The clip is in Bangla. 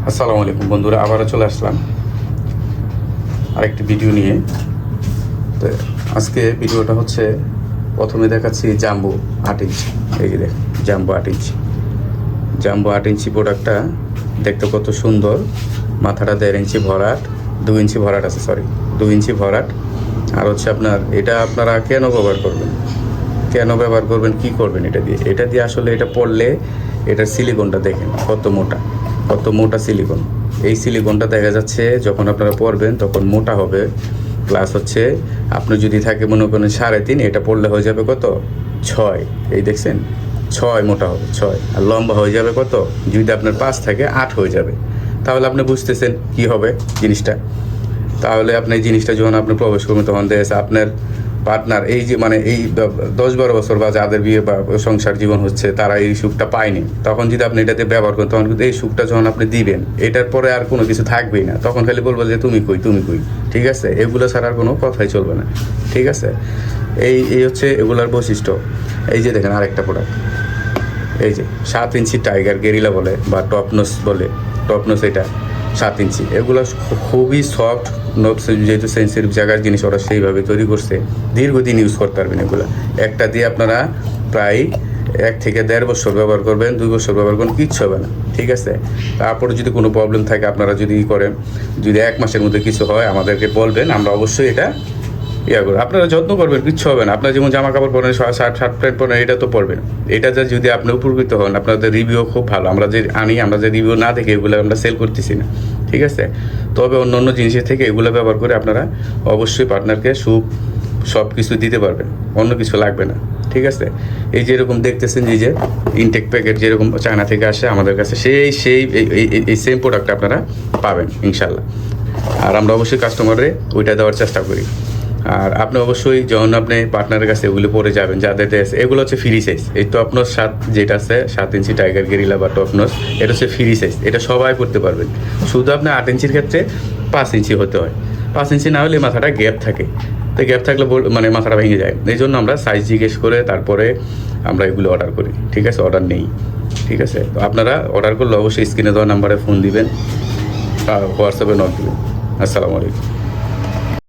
আসসালামু আলাইকুম বন্ধুরা, আবারও চলে আসলাম আরেকটি ভিডিও নিয়ে। তো আজকে ভিডিওটা হচ্ছে, প্রথমে দেখাচ্ছি জাম্বো 8 ইঞ্চি। এই যে দেখেন জাম্বো 8 ইঞ্চি, জাম্বো 8 ইঞ্চি প্রোডাক্টটা দেখতে কত সুন্দর। মাথাটা 1.5 ইঞ্চি ভরাট, 2 ইঞ্চি ভরাট আছে, সরি 2 ইঞ্চি ভরাট। আর হচ্ছে আপনার এটা আপনারা কেন ব্যবহার করবেন, কি করবেন এটা দিয়ে আসলে এটা পড়লে এটার সিলিকনটা দেখেন কত মোটা সিলিকন। এই সিলিকনটা দেখা যাচ্ছে যখন আপনারা পরবেন তখন মোটা হবে, প্লাস হচ্ছে আপনি যদি থাকে মনে করেন 3.5, এটা পড়লে হয়ে যাবে কত 6। এই দেখছেন 6 মোটা হবে 6, আর লম্বা হয়ে যাবে কত, যদি আপনার 5 থাকে 8 হয়ে যাবে। তাহলে আপনি বুঝতেছেন কি হবে জিনিসটা। তাহলে আপনি এই জিনিসটা যখন আপনি প্রবেশ করবেন তখন দেখেছে আপনার পার্টনার, এই যে মানে এই 10-12 বছর বা যাদের বিয়ে বা সংসার জীবন হচ্ছে তারা এই সুখটা পায়নি, তখন যদি আপনি এটাতে ব্যবহার করেন তখন কিন্তু এই সুখটা যখন আপনি দিবেন এটার পরে আর কোনো কিছু থাকবেই না। তখন খালি বলবো যে তুমি কই। ঠিক আছে, এগুলো ছাড়া আর কোনো কথাই চলবে না। ঠিক আছে, এই হচ্ছে এগুলার বৈশিষ্ট্য। এই যে দেখেন আরেকটা প্রোডাক্ট, এই যে 7 ইঞ্চি টাইগার গেরিলা বলে বা টপনোস বলে, টপনোস এটা 7 ইঞ্চি। এগুলো খুবই সফট, যেহেতু সেন্সিটিভ জায়গার জিনিস ওরা সেইভাবে তৈরি করছে, দীর্ঘদিন ইউজ করতে পারবেন। এগুলো একটা দিয়ে আপনারা প্রায় 1 থেকে 1.5 বছর ব্যবহার করবেন, 2 বছর ব্যবহার করবেন, কিচ্ছু হবে না। ঠিক আছে, তারপরে যদি কোনো প্রবলেম থাকে আপনারা যদি করেন, যদি 1 মাসের মধ্যে কিছু হয় আমাদেরকে বলবেন, আমরা অবশ্যই এটা করে আপনারা যত্ন করবেন, কিচ্ছু হবে না। আপনার যেমন জামা কাপড় পরেন, শার্ট প্যান্ট পরেন, এটা তো পরবেন। এটা যদি আপনি উপকৃত হন, আপনাদের রিভিউ খুব ভালো। আমরা যে রিভিউ না দেখে এগুলো আমরা সেল করতেছি না। ঠিক আছে, তবে অন্য জিনিসের থেকে এগুলো ব্যবহার করে আপনারা অবশ্যই পার্টনারকে সব কিছু দিতে পারবেন, অন্য কিছু লাগবে না। ঠিক আছে, এই যেরকম দেখতেছেন যে ইনটেক প্যাকেট যেরকম চায়না থেকে আসে আমাদের কাছে, এই সেম প্রোডাক্ট আপনারা পাবেন ইনশাল্লাহ। আর আমরা অবশ্যই কাস্টমারে ওইটা দেওয়ার চেষ্টা করি। আর আপনি অবশ্যই যখন আপনি পার্টনারের কাছে এগুলো পরে যাবেন, যাদের এগুলো হচ্ছে ফ্রি সাইজ। এই টপনোস 7 যেটা আছে 7 ইঞ্চি টাইগার গেরিলা বা টপনোস, এটা হচ্ছে ফ্রি সাইজ, এটা সবাই পড়তে পারবেন। শুধু আপনি 8 ইঞ্চির ক্ষেত্রে 5 ইঞ্চি হতে হয়। 5 ইঞ্চি না হলে মাথাটা গ্যাপ থাকে, তো গ্যাপ থাকলে মানে মাথাটা ভেঙে যায়। এই জন্য আমরা সাইজ জিজ্ঞেস করে তারপরে আমরা এগুলো অর্ডার করি। ঠিক আছে, অর্ডার নেই। ঠিক আছে, তো আপনারা অর্ডার করলে অবশ্যই স্ক্রিনে দেওয়া নাম্বারে ফোন দিবেন, হোয়াটসঅ্যাপে নক দিবেন। আসসালামু আলাইকুম।